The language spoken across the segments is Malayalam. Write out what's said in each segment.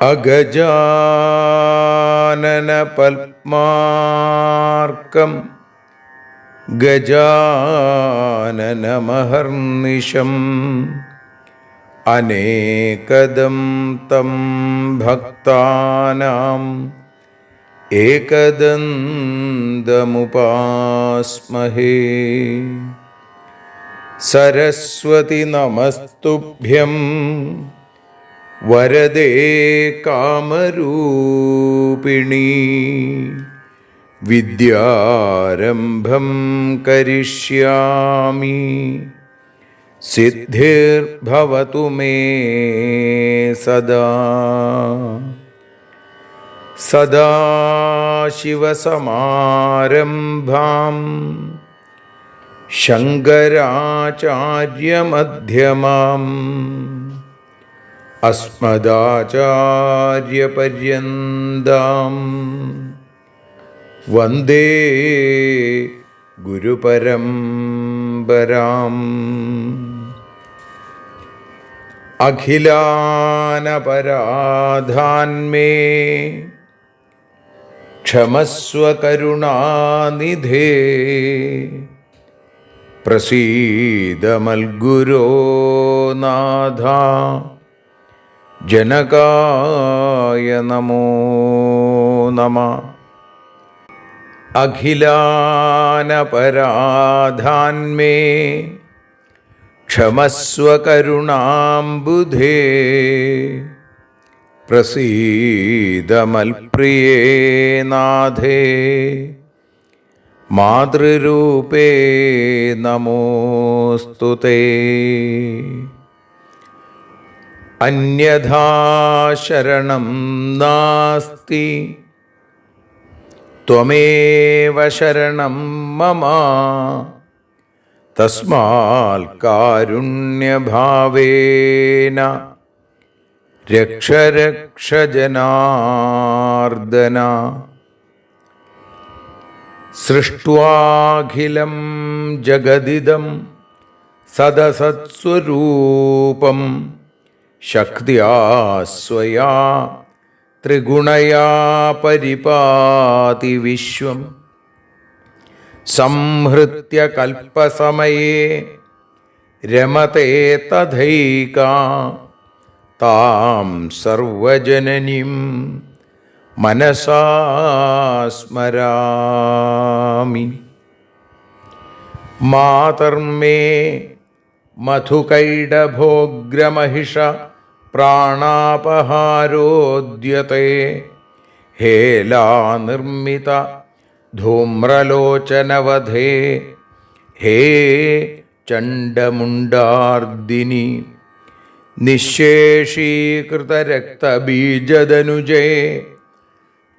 അഗജാനന പത്മാർക്കം ഗജാനനമഹർനിശം അനേകദം തം ഭക്താനാം ഏകദന്തമുപാസ്മഹേ. സരസ്വതി നമസ്തുഭ്യം വരദേ കാമരൂപിണി. വിദ്യാരംഭം കരിഷ്യാമി സിദ്ധിർഭവതു മേ സദാ. സദാശിവസമാരംഭാം ശങ്കരാചാര്യമധ്യമാം അസ്മദാചാര്യപര്യന്താം വന്ദേ ഗുരുപരമ്പരാം. അഖിലാനപരാധാന്മേ ക്ഷമസ്വ കരുണാനിധേ. പ്രസീദ മൽഗുരോ നാഥ ജനകായ നമോ നമഃ. അഖിലാനപരാധാന്മേ ക്ഷമസ്വ കരുണാംബുധേ. പ്രസീദ മൽപ്രിയേ നാഥേ മാതൃരൂപേ നമോസ്തുതേ. അന്യഥാ ശരണം നാസ്തി ത്വമേവ ശരണം മമ. തസ്മാൽ കാരുണ്യഭാവേന രക്ഷ രക്ഷ ജനാർദ്ദന. സൃഷ്ട്വാഖിലം ജഗദിദം സദസത്സ്വരൂപം ശക്തിയാ സ്വയാ ത്രിഗുണയാ പരിപാതി വിശ്വം. സംഹൃത്യ കൽപ്പസമയേ രമതേ തഥൈകാ. താം സർവജനനീം മനസാ സ്മരാമി. മാതർമേ മധുകൈടഭോഗ്രമഹിഷ പ്രാണാപഹാരോദ്യത്തെ. ഹേലാനിർമ്മിത ധൂമ്രലോചനവധേ. ഹേ ചണ്ഡമുണ്ഡാർദിനി. നിശേഷീകൃതരക്തബീജദനുജേ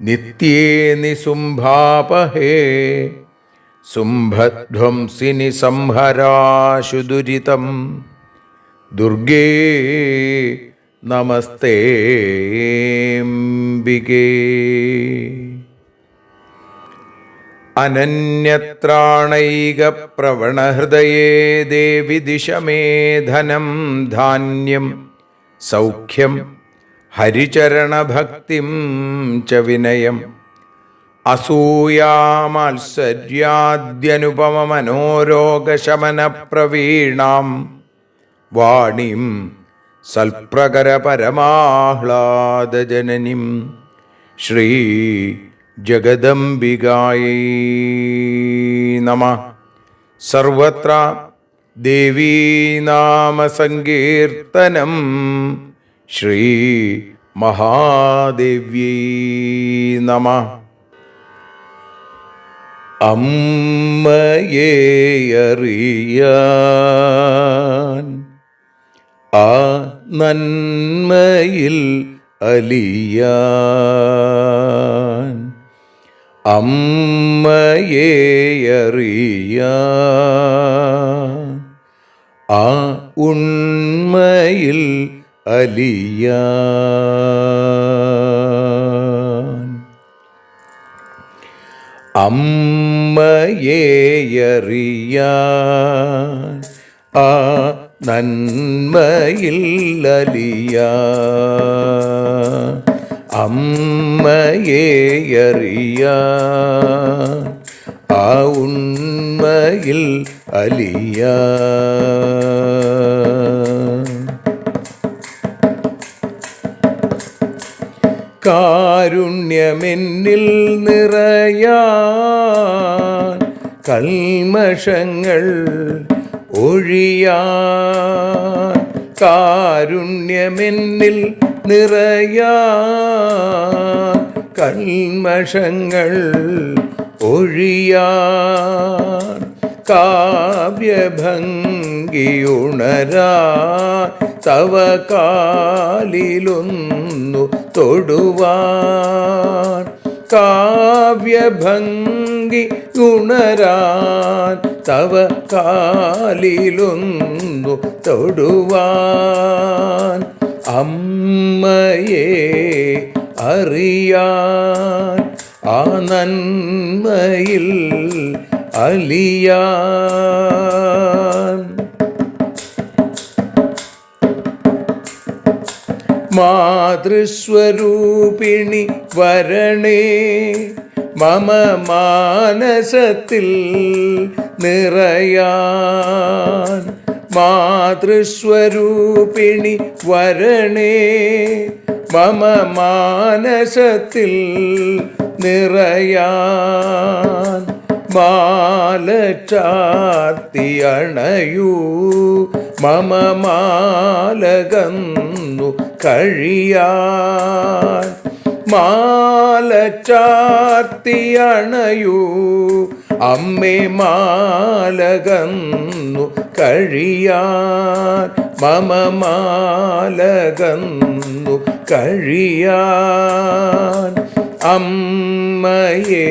നിത്യേ നിസുംഭാപഹേ. സുംഭധ്വംസിനി സംഹരാശു ദുരിതം. ദുർഗേ നമസ്തേംബികേ. അനന്യത്രാണൈകപ്രവണഹൃദയേ ദേവി ദിശ മേ ധനം ധാന്യം സൗഖ്യം ഹരിചരണഭക്തിം ച വിനയം. അസൂയാമാത്സര്യാദ്യനുപമമനോരോഗശമനപ്രവീണാം വാണീം സൽപ്രകരപരമാഹ്ലാദജനനീം ശ്രീ ജഗദംബികായൈ നമഃ. സർവത്ര ദേവീനാമസങ്കീർത്തനം ശ്രീ മഹാദേവ്യൈ നമഃ. അമ്മയെ അറിയാൻ ആ നന്മയിൽ അലിയാൻ, അമ്മയെ അറിയാൻ ആ ഉണ്മയിൽ അലിയാൻ, അമ്മയെ അറിയാൻ ആ നന്മയിൽ അലിയാൻ, അമ്മയെ അറിയാൻ ആ ഉണ്മയിൽ അലിയാൻ. കാരുണ്യമെന്നിൽ നിറയാൻ, കൽമഷങ്ങൾ ഒഴിയാൻ, കാരുണ്യമെന്നിൽ നിറയാൻ, കൽമഷങ്ങൾ ഒഴിയാൻ, കാവ്യഭംഗിയുണരാൻ തവ കാലിലൊന്നു തൊടുവാൻ, കാവ്യഭംഗി ഉണരാൻ തവ കാലിലൊന്നു തൊടുവാൻ, അമ്മയെ അറിയാൻ ആ നന്മയിൽ അലിയാൻ. മാതൃസ്വരൂപിണി വരണേ മമ മാനസത്തിൽ നിറയാൻ, മാതൃസ്വരൂപിണി വരണേ മമ മാനസത്തിൽ നിറയാൻ, മാല ചാർത്തി അണയൂ മമ മാലകന്നു കഴിയാൻ, മാല ചാർത്തി അണയൂ അമ്മേ മാലകന്നു കഴിയാൻ, മമ മാലകന്നു കഴിയാൻ, അമ്മയെ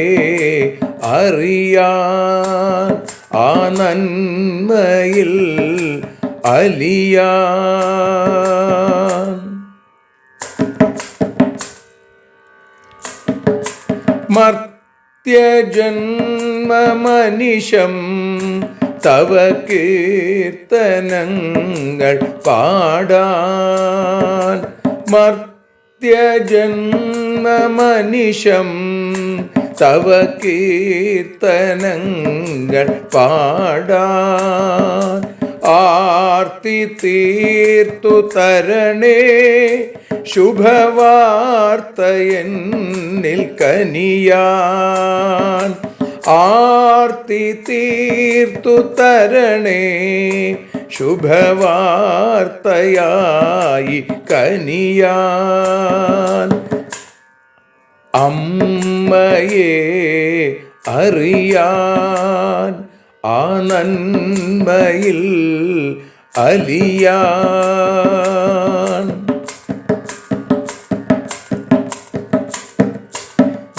അറിയാൻ ആ നന്മയിൽ അലിയാൻ. മർത്യജന്മമനിശം തവ കീർത്തനങ്ങൾ പാടാൻ, മർത്യജന്മമനിശം തവ കീർത്തനങ്ങൾ പാടാൻ, ആർത്തി തീർത്തു തരണേ ശുഭവാർത്ത എന്നിൽ കനിയാൻ, ആർത്തി തീർത്തു തരണേ ശുഭവാർത്തയായി കനിയാൻ, അമ്മയെ അറിയാൻ ആ നന്മയിൽ അലിയാൻ.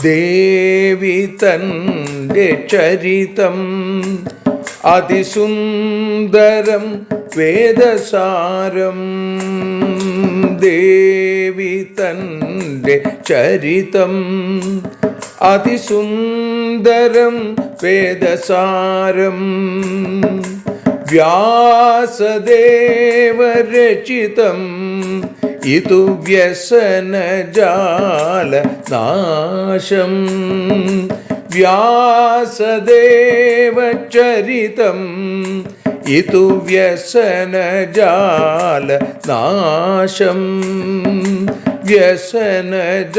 ദേവി തൻ്റെ ചരിതം അതിസുന്ദരം വേദസാരം, ദേവി തൻ്റെ ചരിതം അതിസുന്ദരം വേദസാരം, വ്യാസദേവരചിതം ഇതു വ്യസനജാല നാശം, വ്യാസദേവചരിതം ഇതു വ്യസനജാല നാശം, വ്യസനജാല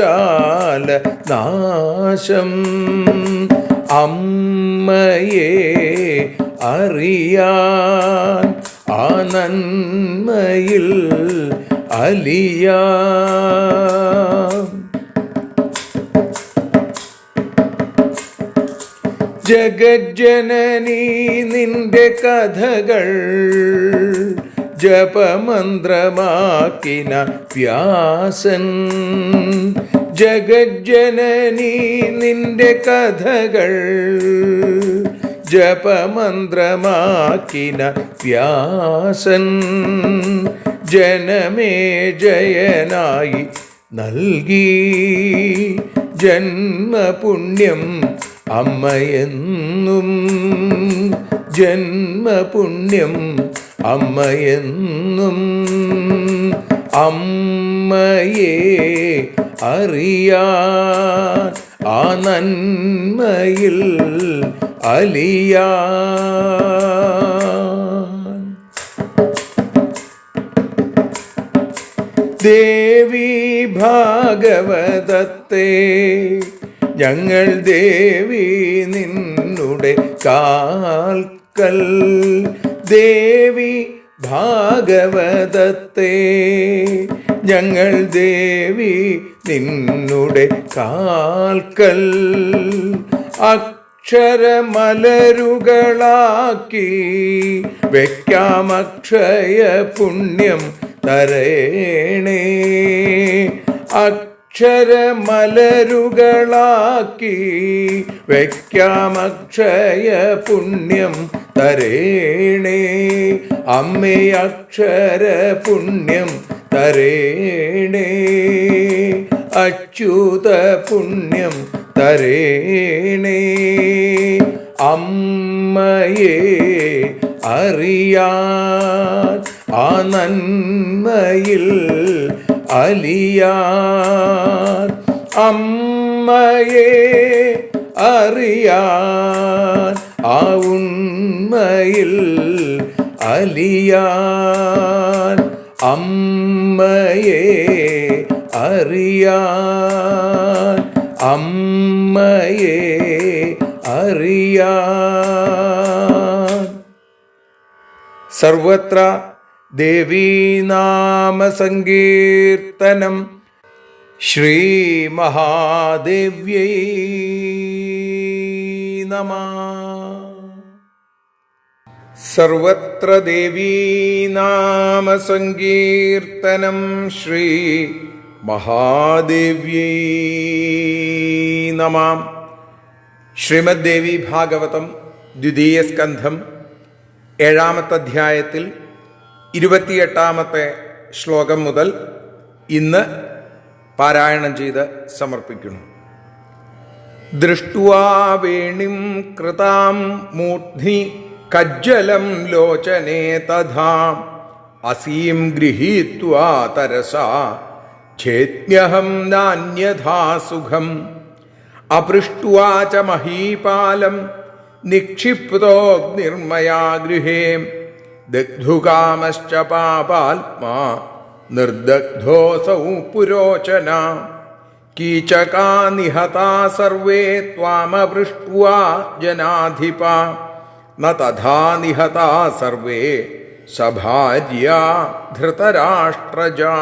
നാശം, അമ്മയെ അറിയാൻ ആ നന്മയിൽ അലിയാൻ. ജഗജ്ജനനീ നിന്റെ കഥകൾ ജപമന്ത്രമാക്കിന വ്യാസൻ. ജഗജ്ജനനീ നിന്റെ കഥകൾ ജപമന്ത്രമാക്കിന വ്യാസൻ. ജനമേ ജയനായി നൽകി ജന്മപുണ്യം അമ്മയെന്നും. ജന്മപുണ്യം അമ്മയെന്നും. അമ്മയെ അറിയാൻ ആ നന്മയിൽ അലിയാൻ. ദേവി ഭാഗവതത്തെ ഞങ്ങൾ ദേവി നിന്നുടെ കാൽക്കൽ. ദേവി ഭാഗവതത്തെ ഞങ്ങൾ ദേവി നിന്നുടെ കാൽക്കൽ. അക്ഷരമലരുകളാക്കി വയ്ക്കാം അക്ഷയ പുണ്യം തരേണേ. അക്ഷരമലരുകളാക്കി വയ്ക്കാം അക്ഷയ പുണ്യം തരേണേ. അമ്മേ അക്ഷര പുണ്യം തരേണേ. അച്യുത പുണ്യം തരേണേ. അമ്മയെ അറിയാൻ ആ നന്മയിൽ അലിയാൻ. അമ്മയെ അറിയാൻ ആ ഉണ്മയിൽ അലിയാൻ. അമ്മയെ അറിയാൻ. അമ്മയെ അറിയാൻ. സർവത്ര ദേവീനാമസങ്കീർത്തനം. ശ്രീ മഹാദേവ്യൈ നമഃ. സർവത്ര ദേവീനാമസങ്കീർത്തനം. ശ്രീ മഹാദേവ്യൈ നമഃ. ശ്രീമദ് ദേവി ഭാഗവതം ദ്വിതീയ സ്കന്ധം 7-ാമത്തെ അധ്യായത്തിൽ 28-ാമത്തെ ശ്ലോകം മുതൽ ഇന്ന് പാരായണം ചെയ്ത് സമർപ്പിക്കുന്നു. ദൃഷ്ട്വാ വേണിം കൃതാം മൂർധ്നി കജ്ജലം ലോചനേ തഥാ അസീം ഗൃഹീത്വാ തരസാ ഛേദ്മ്യഹം നാന്യഥാ സുഖം. അപൃഷ്ട്വാ ച മഹീപാലം നിക്ഷിപ്തോഗ്നിർമയാ ഗൃഹേ ദഗ്ധുകാമശ്ച പാപാത്മാ നിർദഗ്ധോസൗ പുരോചന. കീചകാ നിഹതാ സർവേ ത്വാമപൃഷ്ട്വാ ജനാധിപാ ന തഥാ നിഹതാ സർവേ സഭാര്യാ ധൃതരാഷ്ട്രജാ.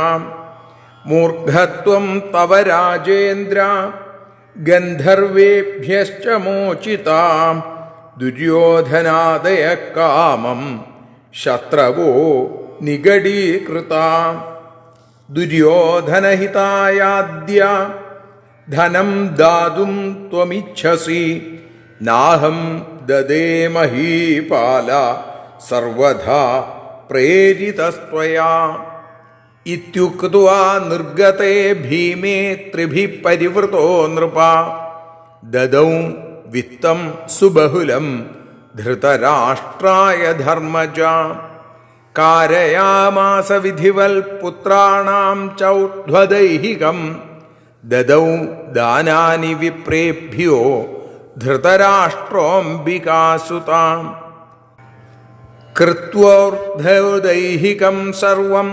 മൂർഘത്വം തവ രാജേന്ദ്ര ഗന്ധർവേഭ്യശ്ച മോചിതാം. ദുര്യോധനാദയ കാമം ശത്രവോ നിഗഡീകൃതാം. ദുര്യോധനഹിതായാദ്യ ധനം ദാതും ത്വമിച്ഛസി നാഹം ദദേ മഹീപാല സർവഥാ പ്രേരിതസ്ത്വയാ. ഇത്യുക്ത്വാ നിർഗതേ ഭീമേ ത്രിഭിഃ പരിവൃതോ നൃപാ ദദൗ വിത്തം സുബഹുലം ധൃതരാഷ്ട്രായ ധർമ്മജാ. കാരയാമാസ വിധിവൽ പുത്രാണാം ചൗധ്വദൈഹികം ദദൗ ദാനാനി വിപ്രേഭ്യോ ധൃതരാഷ്ട്രോംബികാസുതാം. കൃത്വോർദ്ധദൈഹികം സർവം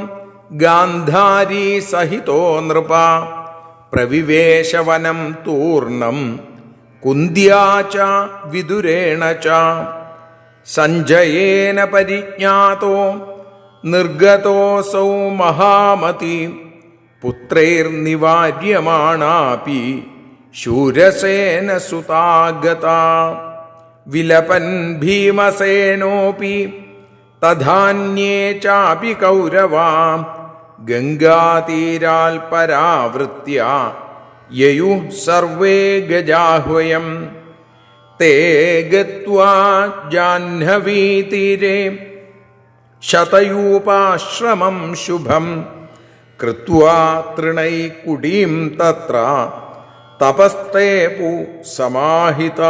ഗാന്ധാരീ സഹിതോ നൃപാ പ്രവിവേശവനം തൂർണം കുന്ത്യാ ച വിദുരേണ ച. സഞ്ജയേന പരിജ്ഞാതോ നിർഗതോസൗ മഹാമതി പുത്രൈർനിവാര്യമാണാപി ശൂരസേന സുതാഗത. വിലപൻ ഭീമസേനോപി തഥാന്യേ ചാപി കൗരവാം ഗംഗാതീരാൽ പരാവൃത്യ യയു സർവേ ഗജാഹ്വയം തേ ഗത്വാ ജാഹ്നവീതീരെ ശതയൂപാശ്രമം ശുഭം കൃത്വാ തൃണൈകുടീം തത്ര തപസ്തേപു സമാഹിത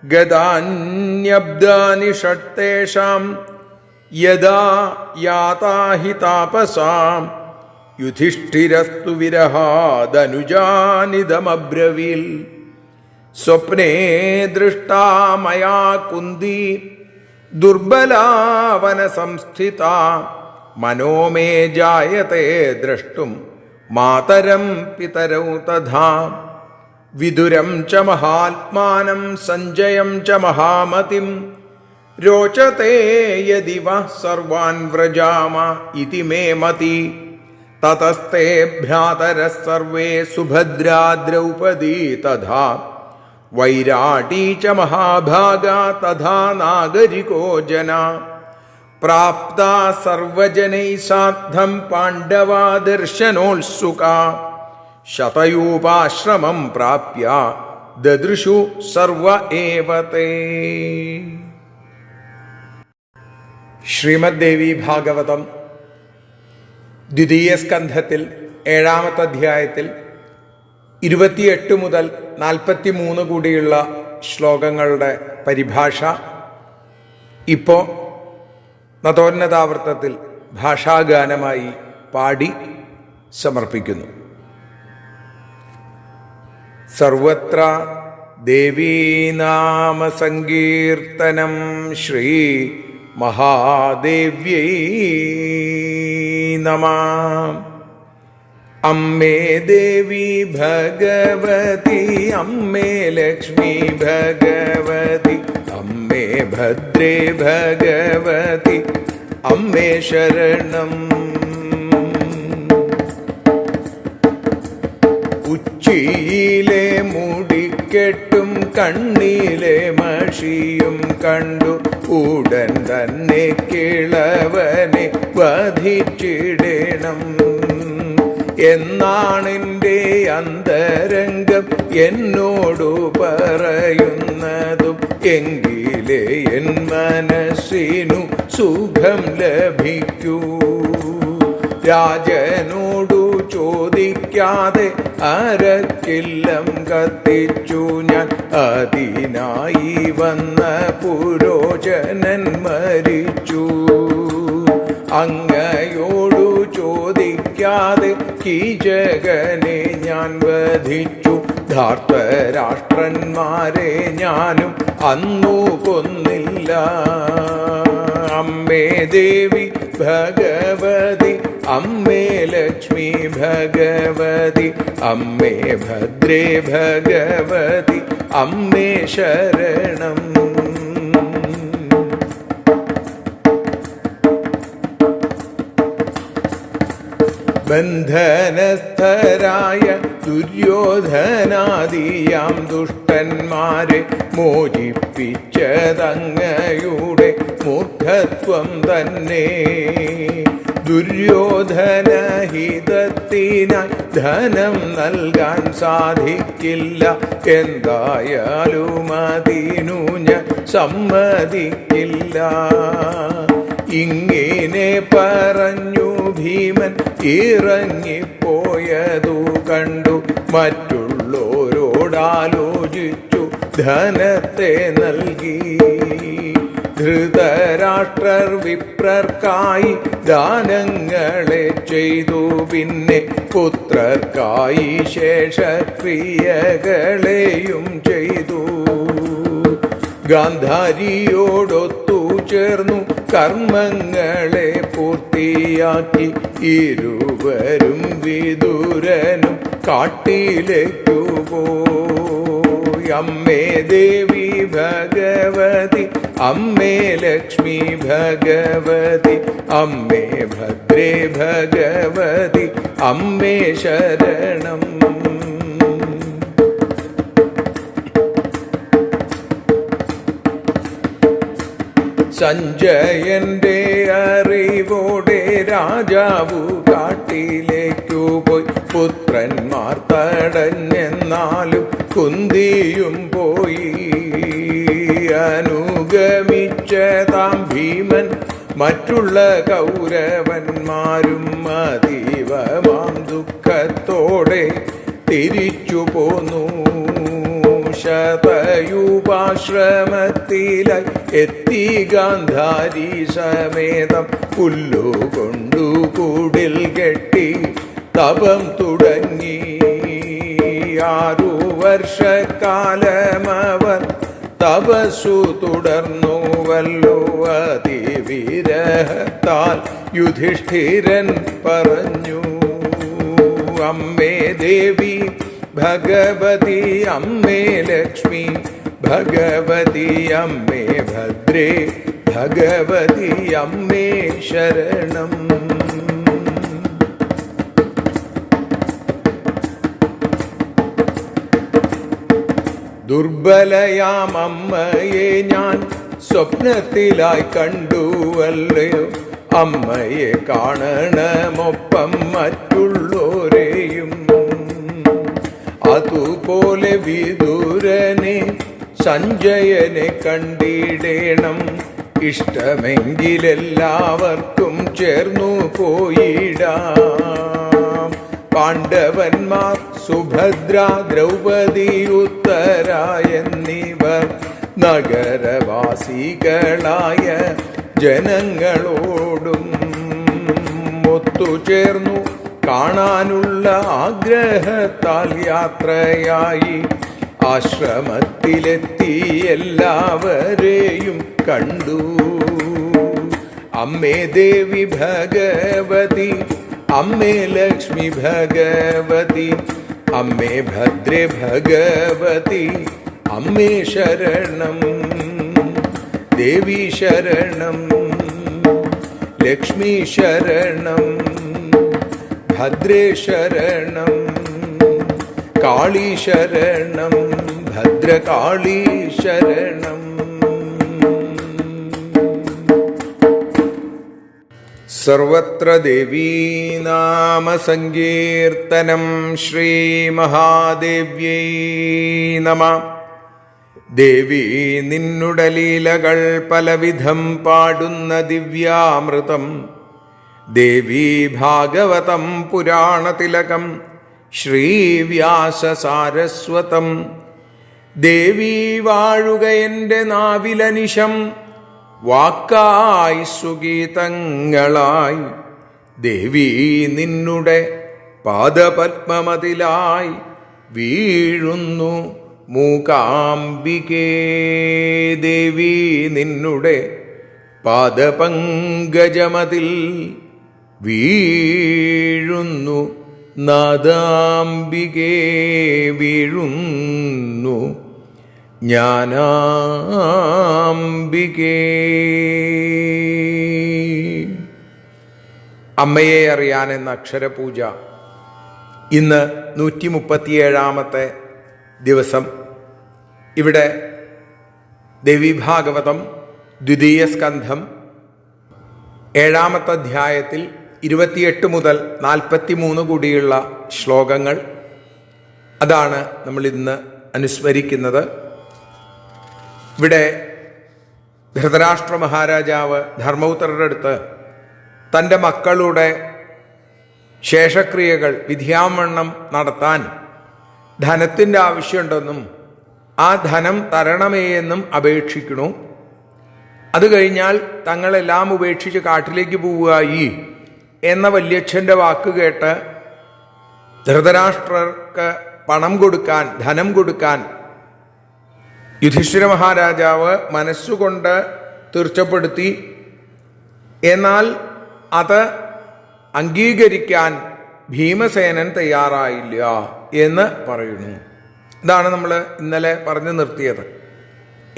ഗദാന്യബ്ദാനി ഷട്ടേഷാം യദാ യാതാഹി താപസാം യുധിഷ്ഠിരസ്തു വിരഹാദനുജാനിതമബ്രവീൽ സ്വപ്നേ ദൃഷ്ടാ മയാ കുന്തി ദുർബലാവന സംസ്ഥിത മനോ മേ ജായത്തെ ദ്രഷ്ടും മാതരം പിതരൗ തഥാ വിദുരം ച മഹാത്മാനം സഞ്ജയം ച മഹാമതിം രോചത്തെ യദി വഃ സർവാൻ വ്രജാമ ഇതി മേ മതി തതസ്തേ ഭ്രാതരഃ സർവേ സുഭദ്രാ ദ്രൗപദീ തഥാ വൈരാടീ ച മഹാഭാഗാ തഥാ നാഗരികോ ജനാ പ്രാപ്താ സർവജനൈഃ സാർദ്ധം പാണ്ഡവാ ദർശനോത്സുകാ ശതയൂപാശ്രമം പ്രാപ്യ ദദൃശു സർവ ഏവ തേ. ശ്രീമദ് ദേവി ഭാഗവതം ദ്വിതീയ സ്കന്ധത്തിൽ 7-ാമത്തെ അധ്യായത്തിൽ 28 മുതൽ 43 കൂടിയുള്ള ശ്ലോകങ്ങളുടെ പരിഭാഷ ഇപ്പോൾ നതോന്നതാവൃത്തത്തിൽ ഭാഷാഗാനമായി പാടി സമർപ്പിക്കുന്നു. സർവത്ര ദേവീനാമസങ്കീർത്തനം ശ്രീ മഹാദേവ്യൈ നമഃ. അമ്മേ ദേവി ഭഗവതി അമ്മേ ലക്ഷ്മി ഭഗവതി അമ്മേ ഭദ്രേ ഭഗവതി അമ്മേ ശരണം. ഉച്ചിയിലെ മുടിക്കെട്ടും കണ്ണിലെ മഷിയും കണ്ടു ഉടൻ തന്നെ കിളവനെ വധിച്ചിടണം എന്നാണെൻ്റെ അന്തരംഗം എന്നോടു പറയുന്നതും എങ്കിലേ എൻ മനസ്സിനു സുഖം ലഭിക്കൂ. രാജനോടു ചോദിക്കാതെ അരക്കില്ലം കത്തിച്ചു ഞാൻ അതിനായി വന്ന പുരോചനൻ മരിച്ചു. അങ്ങയോടു ചോദിക്കാതെ കീചകനെ ഞാൻ വധിച്ചു. ധാർത്തരാഷ്ട്രന്മാരെ ഞാനും അന്നു കൊന്നില്ല. അമ്മേ ദേവി ഭഗവതി അമ്മേ ലക്ഷ്മി ഭഗവതി അമ്മേ ഭദ്രേ ഭഗവതി അമ്മേ ശരണം. ബന്ധനസ്ഥരായ ദുര്യോധനാദിയാം ദുഷ്ടന്മാരെ മോചിപ്പിച്ചതങ്ങയുടെ മൂർഖത്വം തന്നെ. ദുര്യോധനഹിതത്തിനായി ധനം നൽകാൻ സാധിക്കില്ല. എന്തായാലും അതിനു ഞാൻ സമ്മതിക്കില്ല. ഇങ്ങനെ പറഞ്ഞു ഭീമൻ ഇറങ്ങിപ്പോയതു കണ്ടു മറ്റുള്ളവരോടാലോചിച്ചു ധനത്തെ നൽകി. ധൃതരാഷ്ട്രർ വിപ്രർക്കായി ദാനങ്ങളെ ചെയ്തു. പിന്നെ പുത്രർക്കായി ശേഷക്രിയകളെയും ചെയ്തു. ഗാന്ധാരിയോടൊത്തു ചേർന്നു കർമ്മങ്ങളെ പൂർത്തിയാക്കി. ഇരുവരും വിദുരനും കാട്ടിലേക്കു പോയി. അമ്മേ ദേവി ഭഗവതി അമ്മേ ലക്ഷ്മി ഭഗവതി അമ്മേ ഭദ്രേ ഭഗവതി അമ്മേ ശരണം. സഞ്ജയന്റെ അറിവോടെ രാജാവു കാട്ടിലേക്കു പോയി. പുത്രന്മാർ തടഞ്ഞെന്നാലും കുന്തിയും പോയി. അനുഗമിച്ചതാം ഭീമൻ മറ്റുള്ള കൗരവന്മാരും അതീവമാം ദുഃഖത്തോടെ തിരിച്ചു പോന്നു. ശതയൂപാശ്രമത്തിലായി എത്തി ഗാന്ധാരി സമേതം പുല്ലുകൊണ്ടു കൂടിൽ കെട്ടി തപം തുടങ്ങി. 6 വർഷക്കാലമവർ തപസ്സു തുടർന്നുവല്ലോ. അതിവിരഹത്താൽ യുധിഷ്ഠിരൻ പറഞ്ഞു, അമ്മേ ദേവി ഭഗവതി അമ്മേ ലക്ഷ്മി, ഭഗവതി അമ്മേ ഭദ്രേ, ഭഗവതി അമ്മേ ശരണം. ദുർബലയാം അമ്മയെ ഞാൻ സ്വപ്നത്തിലായി കണ്ടുവല്ലയോ. അമ്മയെ കാണണമൊപ്പം മറ്റുള്ളോരെയും. അതുപോലെ വിദുരനെ സഞ്ജയനെ കണ്ടിടേണം. ഇഷ്ടമെങ്കിലെല്ലാവർക്കും ചേർന്നു പോയിടാം. പാണ്ഡവന്മാർ സുഭദ്ര, ദ്രൗപദി, ഉത്തര എന്നിവർ നഗരവാസികളായ ജനങ്ങളോടും ഒത്തുചേർന്നു കാണാനുള്ള ആഗ്രഹത്താൽ യാത്രയായി. ആശ്രമത്തിലെത്തി എല്ലാവരെയും കണ്ടു. അമ്മേ ദേവി ഭഗവതി, അമ്മേ ലക്ഷ്മി ഭഗവതി, അമ്മേ ഭദ്രേ ഭഗവതി, അമ്മേ ശരണം. ദേവി ശരണം, ലക്ഷ്മി ശരണം, ഭദ്രേ ശരണം, കാളി ശരണം, ഭദ്രകാളി ശരണം. സർവത്ര ദേവീനാമ സങ്കീർത്തനം. ശ്രീ മഹാദേവ്യൈ നമഃ. ദേവി നിന്നുടെ ലീലകൾ പലവിധം പാടുന്ന ദിവ്യാമൃതം. ദേവി ഭാഗവതം പുരാണതിലകം ശ്രീവ്യാസസാരസ്വതം. ദേവി വാഴുക എൻ്റെ നാവിലനിശം, വാക്കായി സുഗീതങ്ങളായി. ദേവി നിന്നുടെ പാദപത്മമതിലായി വീഴുന്നു മൂകാംബികേ. ദേവി നിന്നുടെ പാദപങ്കജമതിൽ വീഴുന്നു നാദാംബികേ. വീഴുന്നു ജ്ഞാനാംബികേ. അമ്മയെ അറിയാൻ എന്ന അക്ഷരപൂജ ഇന്ന് 137ാമത്തെ ദിവസം. ഇവിടെ ദേവീഭാഗവതം ദ്വിതീയ സ്കന്ധം 7ാമത്തെ അധ്യായത്തിൽ 28 മുതൽ 43 കൂടിയുള്ള ശ്ലോകങ്ങൾ, അതാണ് നമ്മൾ ഇന്ന് അനുസ്മരിക്കുന്നത്. ഇവിടെ ധൃതരാഷ്ട്ര മഹാരാജാവ് ധർമ്മപുത്രരുടെ അടുത്ത് തൻ്റെ മക്കളുടെ ശേഷക്രിയകൾ വിധിയാവണ്ണം നടത്താൻ ധനത്തിൻ്റെ ആവശ്യമുണ്ടെന്നും ആ ധനം തരണമേ എന്നും അപേക്ഷിക്കണു. അത് കഴിഞ്ഞാൽ തങ്ങളെല്ലാം ഉപേക്ഷിച്ച് കാട്ടിലേക്ക് പോവുകയായി എന്ന വല്യച്ഛൻ്റെ വാക്ക് കേട്ട് ധൃതരാഷ്ട്രർക്ക് പണം കൊടുക്കാൻ, ധനം കൊടുക്കാൻ യുധിഷ്ഠിര മഹാരാജാവ് മനസ്സുകൊണ്ട് തീർച്ചപ്പെടുത്തി. എന്നാൽ അത് അംഗീകരിക്കാൻ ഭീമസേനൻ തയ്യാറായില്ല എന്ന് പറയുന്നു. ഇതാണ് നമ്മൾ ഇന്നലെ പറഞ്ഞു നിർത്തിയത്.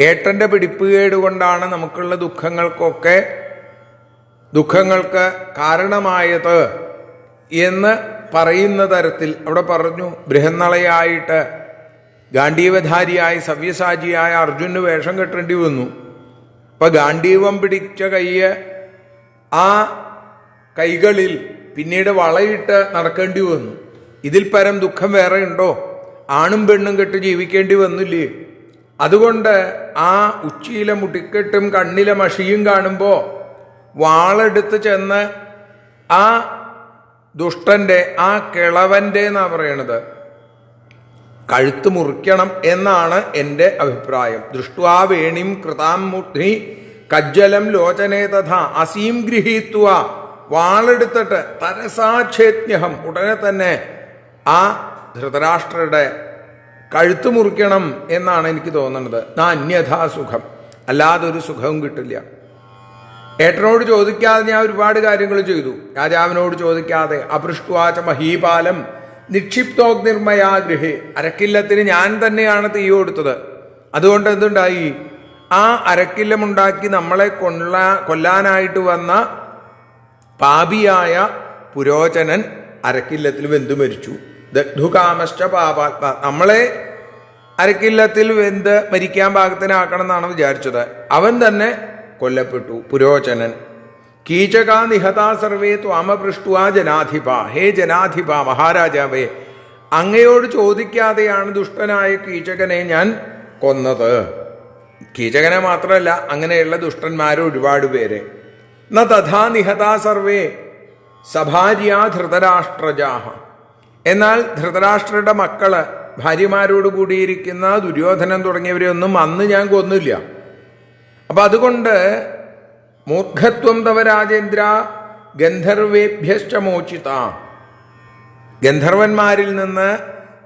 ഏട്ടൻ്റെ പിടിപ്പുകേട് കൊണ്ടാണ് നമുക്കുള്ള ദുഃഖങ്ങൾക്ക് കാരണമായത് എന്ന് പറയുന്ന തരത്തിൽ അവിടെ പറഞ്ഞു. ബൃഹന്നളയായിട്ട് ഗാണ്ഡീവധാരിയായ സവ്യസാചിയായ അർജുനന് വേഷം കെട്ടേണ്ടി വന്നു. ഇപ്പൊ ഗാണ്ഡീവം പിടിച്ച കയ്യ്, ആ കൈകളിൽ പിന്നീട് വളയിട്ട് നടക്കേണ്ടി വന്നു. ഇതിൽ പരം ദുഃഖം വേറെ ഉണ്ടോ? ആണും പെണ്ണും കെട്ട് ജീവിക്കേണ്ടി വന്നില്ലേ? അതുകൊണ്ട് ആ ഉച്ചിയിലെ മുടിക്കെട്ടും കണ്ണിലെ മഷിയും കാണുമ്പോൾ വാളെടുത്ത് ചെന്ന് ആ ദുഷ്ടന്റെ, ആ കിളവന്റെ എന്നാ പറയണത്, കഴുത്ത് മുറിക്കണം എന്നാണ് എൻ്റെ അഭിപ്രായം. ദൃഷ്ട്വാ വേണിം കൃതാം മുഗ്നി കജ്ജലം ലോചനേ തഥാ അസീം ഗൃഹീത്വ, വാളെടുത്തിട്ട് തരസാച്ഛേദ്യഹം, ഉടനെ തന്നെ ആ ധൃതരാഷ്ട്രയുടെ കഴുത്ത് മുറിക്കണം എന്നാണ് എനിക്ക് തോന്നുന്നത്. അന്യഥാ സുഖം, അല്ലാതെ ഒരു സുഖവും കിട്ടില്ല. ഏട്ടനോട് ചോദിക്കാതെ ഞാൻ ഒരുപാട് കാര്യങ്ങൾ ചെയ്തു, രാജാവിനോട് ചോദിക്കാതെ. അപൃഷ്ടുവാച മഹീപാലം നിക്ഷിപ്തോഗ്നിർമയാ ഗൃഹേ, അരക്കില്ലത്തിന് ഞാൻ തന്നെയാണ് തീ കൊടുത്തത്. അതുകൊണ്ട് എന്തുണ്ടായി? ആ അരക്കില്ലമുണ്ടാക്കി നമ്മളെ കൊല്ലാനായിട്ട് വന്ന പാപിയായ പുരോചനൻ അരക്കില്ലത്തിൽ വെന്തു മരിച്ചു. ദഗ്ധുകാമശ്ച പാപാത്മ, നമ്മളെ അരക്കില്ലത്തിൽ വെന്ത് മരിക്കാൻ പാകത്തിനാക്കണം എന്നാണ് വിചാരിച്ചത്. അവൻ തന്നെ കൊല്ലപ്പെട്ടു, പുരോചനൻ. കീചകാ നിഹതാ സർവേ ത്വാമപൃഷ്ടുവാ ജനാധിപ, ഹേ ജനാധിപ മഹാരാജാവേ, അങ്ങയോട് ചോദിക്കാതെയാണ് ദുഷ്ടനായ കീചകനെ ഞാൻ കൊന്നത്. കീചകനെ മാത്രമല്ല, അങ്ങനെയുള്ള ദുഷ്ടന്മാരെ ഒരുപാട് പേരെ. ന തഥാ നിഹതാ സർവേ സഭാര്യാ ധൃതരാഷ്ട്രജാഹ, എന്നാൽ ധൃതരാഷ്ട്രയുടെ മക്കള്, ഭാര്യമാരോട് കൂടിയിരിക്കുന്ന ദുര്യോധനൻ തുടങ്ങിയവരെയൊന്നും അന്ന് ഞാൻ കൊന്നില്ല. അപ്പൊ അതുകൊണ്ട് മൂർഖത്വം തവ രാജേന്ദ്ര ഗന്ധർവേഭ്യശ്ച മോചിത, ഗന്ധർവന്മാരിൽ നിന്ന്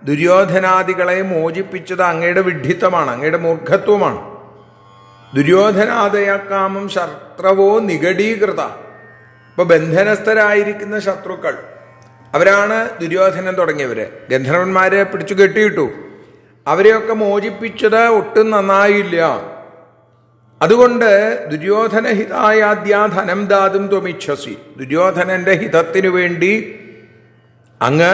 ദുര്യോധനാദികളെ മോചിപ്പിച്ചത് അങ്ങയുടെ വിഡ്ഢിത്തമാണ്, അങ്ങയുടെ മൂർഖത്വമാണ്. ദുര്യോധനാദയക്കാമം ശത്രുവോ നിഗഡീകൃത, ഇപ്പൊ ബന്ധനസ്ഥരായിരിക്കുന്ന ശത്രുക്കൾ അവരാണ് ദുര്യോധനൻ തുടങ്ങിയവര്. ഗന്ധർവന്മാരെ പിടിച്ചു കെട്ടിയിട്ടു, അവരെയൊക്കെ മോചിപ്പിച്ചത് ഒട്ടും നന്നായില്ല. അതുകൊണ്ട് ദുര്യോധന ഹിതായാദ്യാ ധനം ദാതും ത്വമിച്ഛസി, ദുര്യോധനന്റെ ഹിതത്തിനു വേണ്ടി അങ്ങ്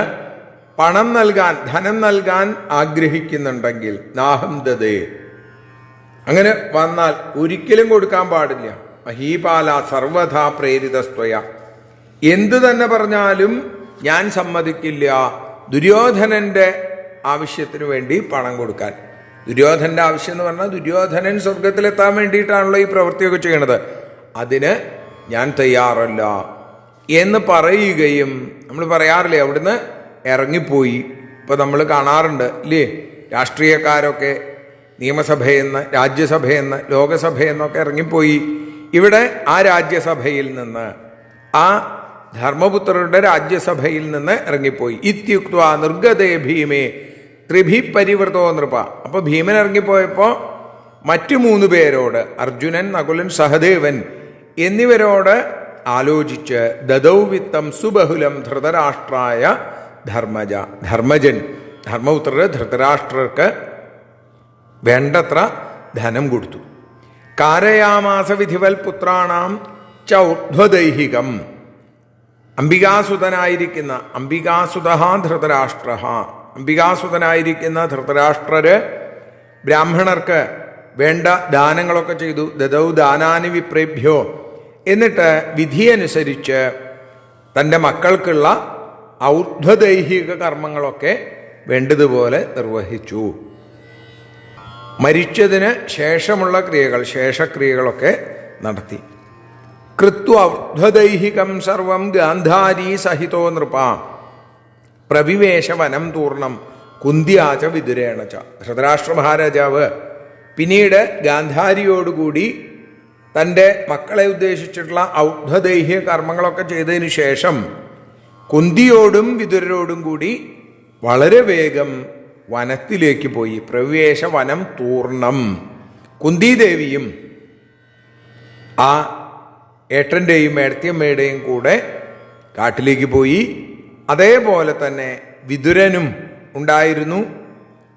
പണം നൽകാൻ, ധനം നൽകാൻ ആഗ്രഹിക്കുന്നുണ്ടെങ്കിൽ നാഹം ദദേ, അങ്ങനെ വന്നാൽ ഒരിക്കലും കൊടുക്കാൻ പാടില്ല. മഹീപാല സർവഥാ പ്രേരിതസ്ത്വയ, എന്തു തന്നെ പറഞ്ഞാലും ഞാൻ സമ്മതിക്കില്ല ദുര്യോധനന്റെ ആവശ്യത്തിനു വേണ്ടി പണം കൊടുക്കാൻ. ദുര്യോധനന്റെ ആവശ്യം എന്ന് പറഞ്ഞാൽ ദുര്യോധനൻ സ്വർഗത്തിലെത്താൻ വേണ്ടിയിട്ടാണല്ലോ ഈ പ്രവൃത്തിയൊക്കെ ചെയ്യണത്. അതിന് ഞാൻ തയ്യാറല്ല എന്ന് പറയുകയും, നമ്മൾ പറയാറില്ലേ, അവിടുന്ന് ഇറങ്ങിപ്പോയി. ഇപ്പൊ നമ്മൾ കാണാറുണ്ട് ഇല്ലേ, രാഷ്ട്രീയക്കാരൊക്കെ നിയമസഭയെന്ന്, രാജ്യസഭയെന്ന്, ലോകസഭയെന്നൊക്കെ ഇറങ്ങിപ്പോയി. ഇവിടെ ആ രാജ്യസഭയിൽ നിന്ന്, ആ ധർമ്മപുത്രരുടെ രാജ്യസഭയിൽ നിന്ന് ഇറങ്ങിപ്പോയി. ഇത്യുക്ത്വാ നിർഗതേ ഭീമേ ത്രിഭി പരിവൃതോ നൃപ. അപ്പൊ ഭീമൻ ഇറങ്ങിപ്പോയപ്പോ മറ്റു 3 പേരോട്, അർജുനൻ, നകുലൻ, സഹദേവൻ എന്നിവരോട് ആലോചിച്ച് ദദൗ വിത്തം സുബഹുലം ധൃതരാഷ്ട്രായ ധർമ്മജ, ധർമ്മജൻ, ധർമ്മപുത്രര് ധൃതരാഷ്ട്രർക്ക് വേണ്ടത്ര ധനം കൊടുത്തു. കാരയാമാസ വിധിവൽ പുത്രാണാം ചൗർധ്വദൈഹികം, അംബികാസുതനായിരിക്കുന്ന, അംബികാസുതഃ ധൃതരാഷ്ട്രഃ, അംബികാസുതനായിരിക്കുന്ന ധൃതരാഷ്ട്രര് ബ്രാഹ്മണർക്ക് വേണ്ട ദാനങ്ങളൊക്കെ ചെയ്തു. ദദൗ ദാനാനി വിപ്രേഭ്യോ, എന്നിട്ട് വിധിയനുസരിച്ച് തൻ്റെ മക്കൾക്കുള്ള ഔർധ്വദൈഹിക കർമ്മങ്ങളൊക്കെ വേണ്ടതുപോലെ നിർവഹിച്ചു. മരിച്ചതിന് ശേഷമുള്ള ക്രിയകൾ, ശേഷക്രിയകളൊക്കെ നടത്തി. കൃത്വ ഔർധ്വദൈഹികം സർവം ഗാന്ധാരീ സഹിതോ നൃപ പ്രവിവേശ വനം തൂർണം കുന്തിയാച വിദുരേണച്ച. ധൃതരാഷ്ട്ര മഹാരാജാവ് പിന്നീട് ഗാന്ധാരിയോടുകൂടി തൻ്റെ മക്കളെ ഉദ്ദേശിച്ചിട്ടുള്ള ഔർധ്വദൈഹിക കർമ്മങ്ങളൊക്കെ ചെയ്തതിനു ശേഷം കുന്തിയോടും വിദുരരോടും കൂടി വളരെ വേഗം വനത്തിലേക്ക് പോയി. പ്രവേശ വനം തൂർണം. കുന്തിദേവിയും ആ ഏട്ടൻ്റെയും ഏടത്തിയമ്മയുടെയും കൂടെ കാട്ടിലേക്ക് പോയി. അതേപോലെ തന്നെ വിദുരനും ഉണ്ടായിരുന്നു.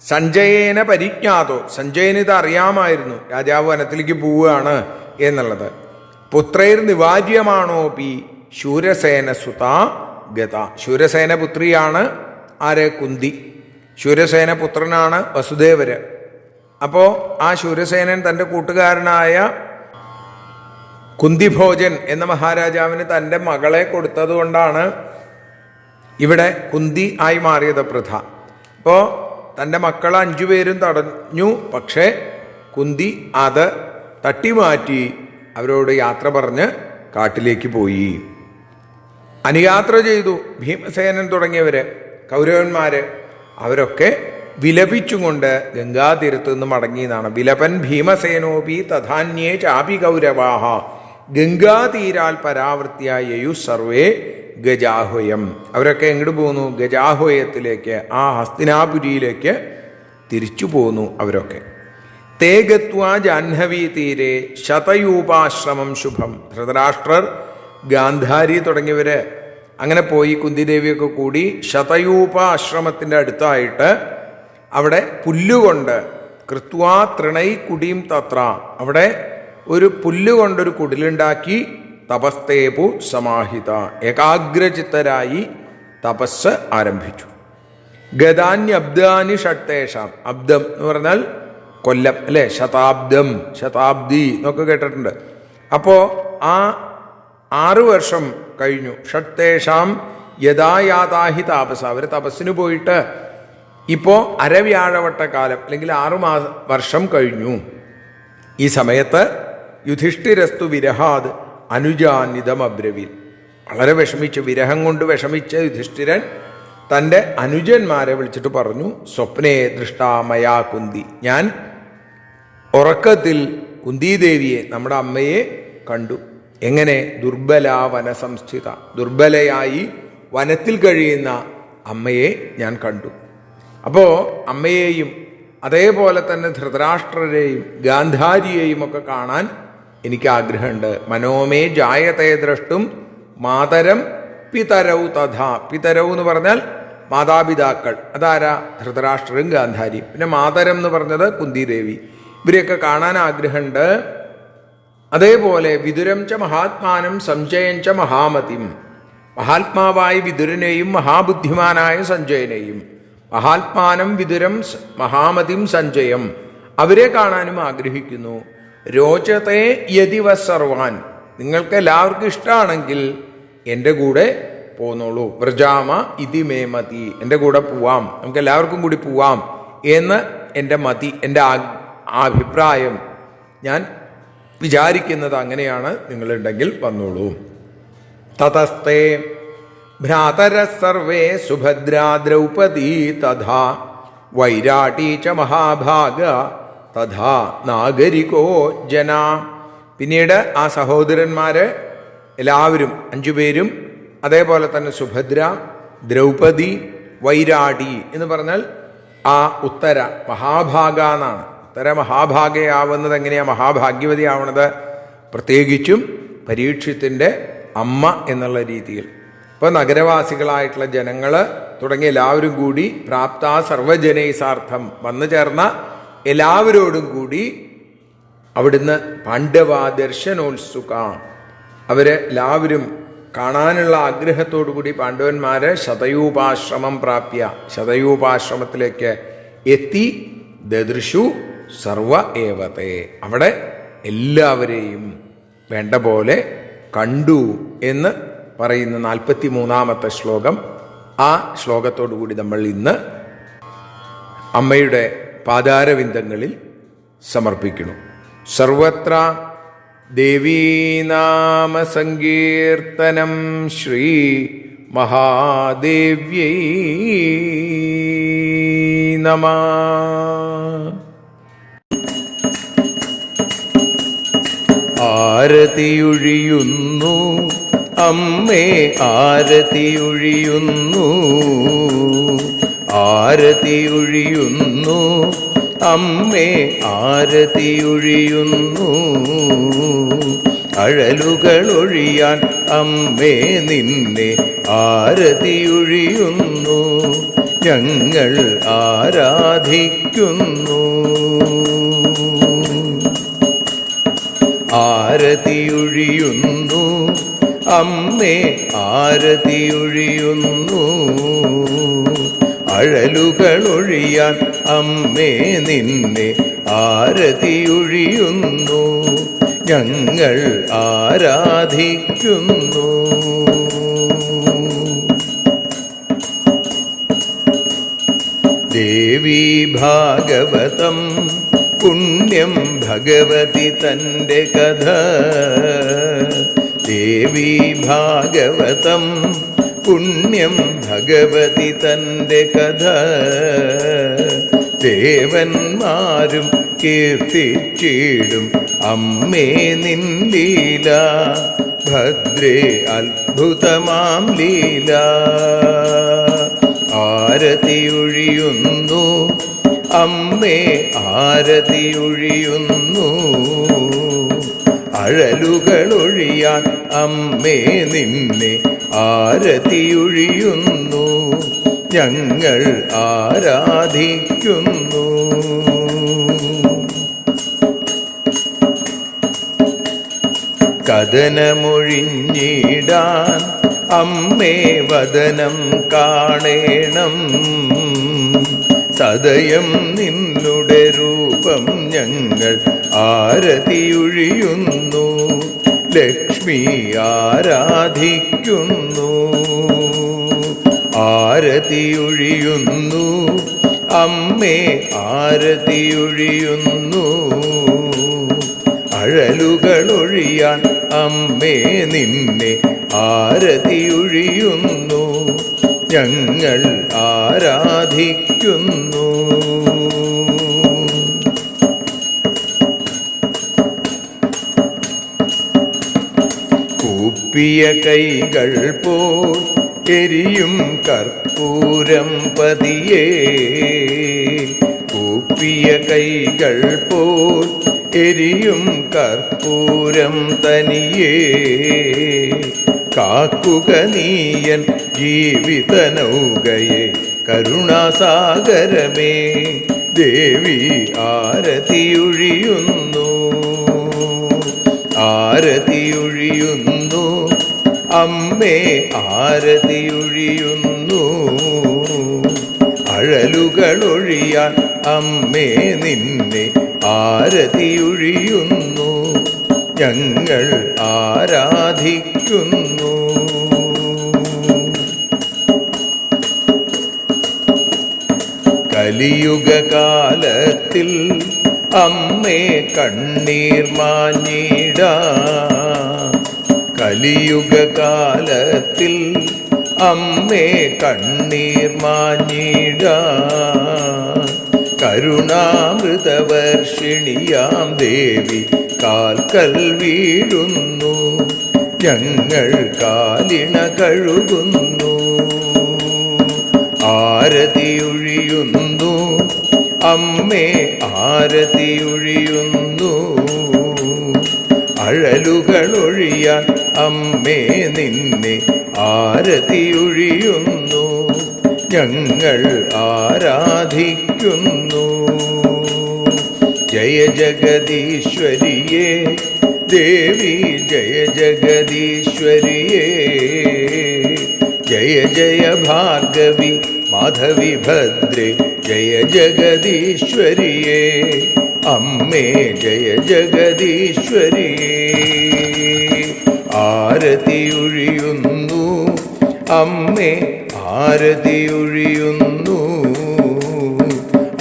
സഞ്ജയേന പരിജ്ഞാതോ, സഞ്ജയന് ഇത് അറിയാമായിരുന്നു രാജാവ് വനത്തിലേക്ക് പോവുകയാണ് എന്നുള്ളത്. പുത്രൈർ നിവാര്യമാണോപി ശൂരസേന സുതാ ഗത. ശൂരസേന പുത്രിയാണ് ആര്? കുന്തി. ശൂരസേന പുത്രനാണ് വസുദേവര്. അപ്പോൾ ആ ശൂരസേനൻ തൻ്റെ കൂട്ടുകാരനായ കുന്തിഭോജൻ എന്ന മഹാരാജാവിന് തൻ്റെ മകളെ കൊടുത്തതുകൊണ്ടാണ് ഇവിടെ കുന്തി ആയി മാറിയത് പൃഥ. അപ്പോൾ തൻ്റെ മക്കൾ 5 പേരും തടഞ്ഞു. പക്ഷേ കുന്തി അത് തട്ടിമാറ്റി അവരോട് യാത്ര പറഞ്ഞ് കാട്ടിലേക്ക് പോയി. അനുയാത്ര ചെയ്തു. ഭീമസേനൻ തുടങ്ങിയവർ, കൗരവന്മാർ, അവരൊക്കെ വിലപിച്ചുകൊണ്ട് ഗംഗാതീരത്ത് നിന്ന് മടങ്ങി എന്നാണ്. വിലപൻ ഭീമസേനോപി തഥാന്യേ ചാപി കൗരവാഹ ഗംഗാതീരാൽ പരാവൃത്തിയായു സർവേ ഗജാഹ്വയം. അവരൊക്കെ എങ്ങോട്ട് പോന്നു? ഗജാഹ്വയത്തിലേക്ക്, ആ ഹസ്തിനാപുരിയിലേക്ക് തിരിച്ചു പോന്നു അവരൊക്കെ. തേ ഗത്വാ ജാഹ്നവീ തീരെ ശതയൂപാശ്രമം ശുഭം. ധൃതരാഷ്ട്രർ, ഗാന്ധാരി തുടങ്ങിയവർ അങ്ങനെ പോയി കുന്തിദേവിയൊക്കെ കൂടി ശതയൂപാശ്രമത്തിൻ്റെ അടുത്തായിട്ട് അവിടെ പുല്ലുകൊണ്ട് കൃത്വാ തൃണൈ കുടിയും തത്ര, അവിടെ ഒരു പുല്ലുകൊണ്ടൊരു കുടിലുണ്ടാക്കി തപസ്തേപു സമാഹിത, ഏകാഗ്രചിത്തരായി തപസ് ആരംഭിച്ചു. ഗതാന്യബ്ദാനി ഷട്ടേഷാം. അബ്ദം എന്ന് പറഞ്ഞാൽ കൊല്ലം അല്ലേ? ശതാബ്ദം, ശതാബ്ദി എന്നൊക്കെ കേട്ടിട്ടുണ്ട്. അപ്പോൾ ആ 6 വർഷം കഴിഞ്ഞു. ഷട്ടേഷാം യഥായാതാഹി താപസ. അവർ തപസ്സിന് പോയിട്ട് ഇപ്പോൾ അരവ്യാഴവട്ടക്കാലം അല്ലെങ്കിൽ 6 വർഷം കഴിഞ്ഞു. ഈ സമയത്ത് യുധിഷ്ഠിരസ്തു വിരഹാത് അനുജാനിതം അബ്രവീൽ. വളരെ വിഷമിച്ച്, വിരഹം കൊണ്ട് വിഷമിച്ച യുധിഷ്ഠിരൻ തൻ്റെ അനുജന്മാരെ വിളിച്ചിട്ട് പറഞ്ഞു, സ്വപ്നേ ദൃഷ്ടാമയാ കുന്തി, ഞാൻ ഉറക്കത്തിൽ കുന്തിദേവിയെ, നമ്മുടെ അമ്മയെ കണ്ടു. എങ്ങനെ? ദുർബല വനസംസ്ഥിത, ദുർബലയായി വനത്തിൽ കഴിയുന്ന അമ്മയെ ഞാൻ കണ്ടു. അപ്പോൾ അമ്മയെയും അതേപോലെ തന്നെ ധൃതരാഷ്ട്രരെയും ഗാന്ധാരിയെയും ഒക്കെ കാണാൻ എനിക്ക് ആഗ്രഹമുണ്ട്. മനോമേ ജായതേ ദ്രഷ്ടും മാതരം പിതരൗ തഥാ. പിതരൗ എന്ന് പറഞ്ഞാൽ മാതാപിതാക്കൾ, അതാരാ? ധൃതരാഷ്ട്രരും ഗാന്ധാരിയും. പിന്നെ മാതരം എന്ന് പറഞ്ഞത് കുന്തിദേവി. ഇവരെയൊക്കെ കാണാൻ ആഗ്രഹമുണ്ട്. അതേപോലെ വിതുരം ച മഹാത്മാനം സംജയം ച മഹാമതിം. മഹാത്മാവായ വിതുരനെയും മഹാബുദ്ധിമാനായ സഞ്ജയനെയും, മഹാത്മാനം വിതുരം മഹാമതിം സഞ്ജയം, അവരെ കാണാനും ആഗ്രഹിക്കുന്നു. രോചത്തെ യതിവ സർവാൻ, നിങ്ങൾക്ക് എല്ലാവർക്കും ഇഷ്ടമാണെങ്കിൽ എൻ്റെ കൂടെ പോന്നോളൂ. വ്രജാമ ഇതി മേ മതി, എൻ്റെ കൂടെ പോവാം, നമുക്ക് എല്ലാവർക്കും കൂടി പോവാം എന്ന് എൻ്റെ മതി, എൻ്റെ അഭിപ്രായം, ഞാൻ വിചാരിക്കുന്നത് അങ്ങനെയാണ്. നിങ്ങളുണ്ടെങ്കിൽ വന്നോളൂ. തതസ്തേ ഭ്രാതര സർവേ സുഭദ്രാ ദ്രൗപദീ തഥാ വൈരാടീ ച മഹാഭാഗ തഥാ നാഗരികോ ജന. പിന്നീട് ആ സഹോദരന്മാർ എല്ലാവരും 5 പേരും, അതേപോലെ തന്നെ സുഭദ്ര, ദ്രൗപദി, വൈരാടി എന്ന് പറഞ്ഞാൽ ആ ഉത്തര മഹാഭാഗ എന്നാണ്. ഉത്തര മഹാഭാഗയാവുന്നത് എങ്ങനെയാണ് മഹാഭാഗ്യവതി ആവണത്? പ്രത്യേകിച്ചും പരീക്ഷത്തിൻ്റെ അമ്മ എന്നുള്ള രീതിയിൽ. ഇപ്പോൾ നഗരവാസികളായിട്ടുള്ള ജനങ്ങൾ തുടങ്ങിയ എല്ലാവരും കൂടി പ്രാപ്ത സർവജനൈസാർത്ഥം വന്നു ചേർന്ന എല്ലാവരോടും കൂടി അവിടുന്ന് പാണ്ഡവ ദർശനോത്സുക, അവരെല്ലാവരും കാണാനുള്ള ആഗ്രഹത്തോടു കൂടി പാണ്ഡവന്മാരെ ശതയൂപാശ്രമം പ്രാപ്യ, ശതയൂപാശ്രമത്തിലേക്ക് എത്തി. ദദൃശു സർവ ഏവത്തെ, അവിടെ എല്ലാവരെയും വേണ്ട പോലെ കണ്ടു എന്ന് പറയുന്ന 43-ാമത്തെ ശ്ലോകം. ആ ശ്ലോകത്തോടു കൂടി നമ്മൾ ഇന്ന് അമ്മയുടെ പാദാരവിന്ദങ്ങളിൽ സമർപ്പിക്കുന്നു. സർവത്ര ദേവീനാമ സങ്കീർത്തനം ശ്രീ മഹാദേവ്യൈ നമഃ. ആരതിയൊഴിയുന്നു അമ്മേ, ആരതിയൊഴിയുന്നു, ആരതിയൊഴിയുന്നു അമ്മേ, ആരതിയൊഴിയുന്നു. അഴലുകളൊഴിയാൻ അമ്മേ നിന്നെ ആരതിയൊഴിയുന്നു, ഞങ്ങൾ ആരാധിക്കുന്നു. ആരതിയൊഴിയുന്നു അമ്മേ, ആരതിയൊഴിയുന്നു. അഴലുകളൊഴിയാൻ അമ്മേ നിന്നെ ആരതിയൊഴിയുന്നു, ഞങ്ങൾ ആരാധിക്കുന്നു. ദേവീ ഭാഗവതം പുണ്യം ഭഗവതി തൻ്റെ കഥ. ദേവീ ഭാഗവതം പുണ്യം ഭഗവതി തൻ്റെ കഥ. ദേവന്മാരും കീർത്തിച്ചിടും അമ്മേ നിൻ ലീല, ഭദ്രേ അത്ഭുതമാം ലീല. ആരതിയൊഴിയുന്നു അമ്മേ ആരതിയൊഴിയുന്നു, അഴലുകളൊഴിയാൻ അമ്മേ നിന്നെ ആരതിയൊഴിയുന്നു, ഞങ്ങൾ ആരാധിക്കുന്നു. കഥനമൊഴിഞ്ഞിടാൻ അമ്മേ വദനം കാണേണം, സദയം നിന്നുടെ രൂപം ഞങ്ങൾ ആരതിയൊഴിയുന്നു, ലക്ഷ്മി ആരാധിക്കുന്നു. ആരതിയൊഴിയുന്നു അമ്മേ ആരതിയൊഴിയുന്നു, അഴലുകളൊഴിയാൻ അമ്മേ നിന്നെ ആരതിയൊഴിയുന്നു, ഞങ്ങൾ ആരാധിക്കുന്നു. കൂപ്പിയ കൈകൾ പോൽ എരിയും കർപ്പൂരം പതിയേ, കൂപ്പിയ കൈകൾ പോൽ എരിയും കർപ്പൂരം തനിയേ, കാക്കുക നീയൻ ജീവിത നൗകയെ കരുണാസാഗരമേ. ദേവി ആരതിയൊഴിയുന്നു, ആരതിയൊഴിയുന്നു അമ്മേ ആരതിയൊഴിയുന്നു, അഴലുകളൊഴിയാൻ അമ്മേ നിന്നെ ആരതിയൊഴിയുന്നു, ഞങ്ങൾ ആരാധിക്കുന്നു. കലിയുഗകാലത്തിൽ അമ്മേ കണ്ണീർ മാഞ്ഞിടാൻ, കലിയുഗകാലത്തിൽ അമ്മേ കണ്ണീർ മാഞ്ഞിടാൻ, കരുണാമൃതവർഷിണിയാം ദേവി കാൽക്കൽ വീഴുന്നു, ഞങ്ങൾ കാലിണ കഴുകുന്നു. ആരതിയൊഴിയുന്നു അമ്മേ ആരതിയൊഴിയുന്നു, അഴലുകളൊഴിയാൻ അമ്മേ നിന്നെ ആരതിയൊഴിയുന്നു, ഞങ്ങൾ ആരാധിക്കുന്നു. ജയ ജഗദീശ്വരിയേ ദേവി ജയ ജഗദീശ്വരിയേ, ജയ ജയ ഭാർഗവി മാധവി ഭദ്രേ ജയ ജഗദീശ്വരിയേ, അമ്മേ ജയ ജഗദീശ്വരിയേ. ആരതിയൊഴിയുന്നു അമ്മേ ആരതിയൊഴിയുന്നു,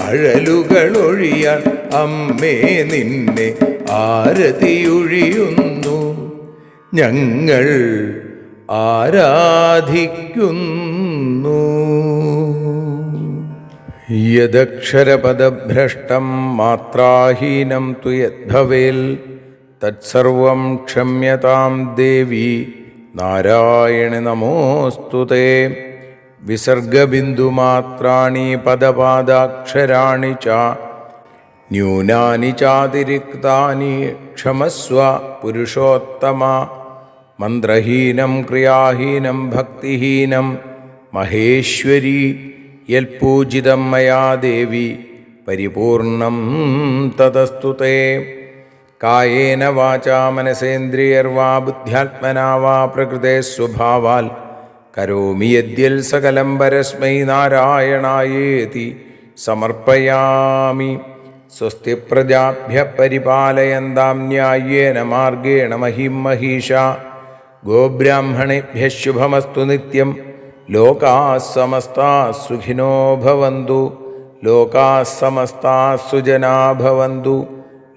അഴലുകളൊഴിയാൻ അമ്മേ നിന്നെ ആരതിയൊഴിയുന്നു, ഞങ്ങൾ ആരാധിക്കുന്നു. യദക്ഷരപദഭ്രഷ്ടം മാത്രാഹീനം തു യദ്ഭവേൽ തത്സർവം ക്ഷമ്യതാം ദേവി നാരായണി നമോസ്തുതേ. വിസർഗബിന്ദുമാത്രാണി പദപാദാക്ഷരാണി ച ന്യൂനാനി ചാതിരിക്താനി ക്ഷമസ്വ പുരുഷോത്തമ. മന്ത്രഹീനം ക്രിയാഹീനം ഭക്തിഹീനം മഹേശ്വരി യൽപൂജിതം മയാ ദേവി പരിപൂർണം തതസ്തുതേ. കായേന വാചാ മനസേന്ദ്രിയർവാ ബുദ്ധ്യാത്മനാ വാ പ്രകൃതേ സ്വഭാവാൽ കരോമി യദ്യൽ സകലം പരസ്മൈ നാരായണായേതി സമർപ്പയാമി. സ്വസ്തി പ്രജാഭ്യ പരിപാലയന്താം ന്യായേന മാർഗേണ മഹിം മഹീഷാ. ഗോബ്രാഹ്മണേഭ്യഃ ശുഭമസ്തു നിത്യം. ലോകാഃ സമസ്താഃ സുഖിനോ ഭവന്തു. ലോകാഃ സമസ്താഃ സുജനാ ഭവന്തു.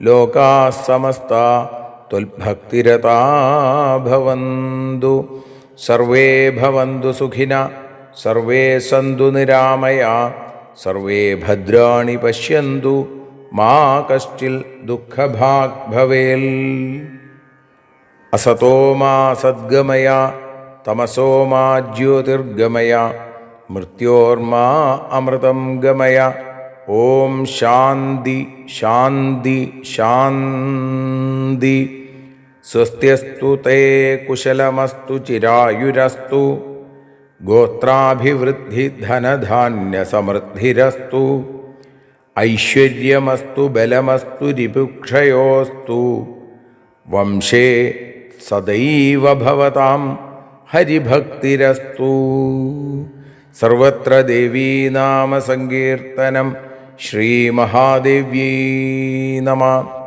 ലോകാഃ സമസ്താഃ ത്വൽഭക്തിരതാ ഭവന്തു. സർവേ ഭവന്തു സുഖിനഃ. സർവേ സന്തു നിരാമയാഃ. സർവേ ഭദ്രാണി പശ്യന്തു. മാ കശ്ചിൽ ദുഃഖഭാഗ് ഭവേൽ. അസതോ മാ സദ്ഗമയ. തമസോ മാ ജ്യോതിർഗമയ. മൃത്യോർമാ അമൃതം ഗമയ. ഓം ശാന്തി ശാന്തി ശാന്തി. സ്വസ്ത്യസ്തു തേ കുശലമസ്തു ചിരായുരസ്തു. ഗോത്രാഭിവൃദ്ധി ധനധാന്യസമൃദ്ധിരസ്തു. ഐശ്വര്യമസ്തു ബലമസ്തു രിപുക്ഷയോസ്തു. വംശേ സദൈവ ഭവതാം ഹരിഭക്തിരസ്തു. സർവത്ര ദേവീനാമസങ്കീർത്തനം. ശ്രീമഹാദേവ്യൈ നമഃ.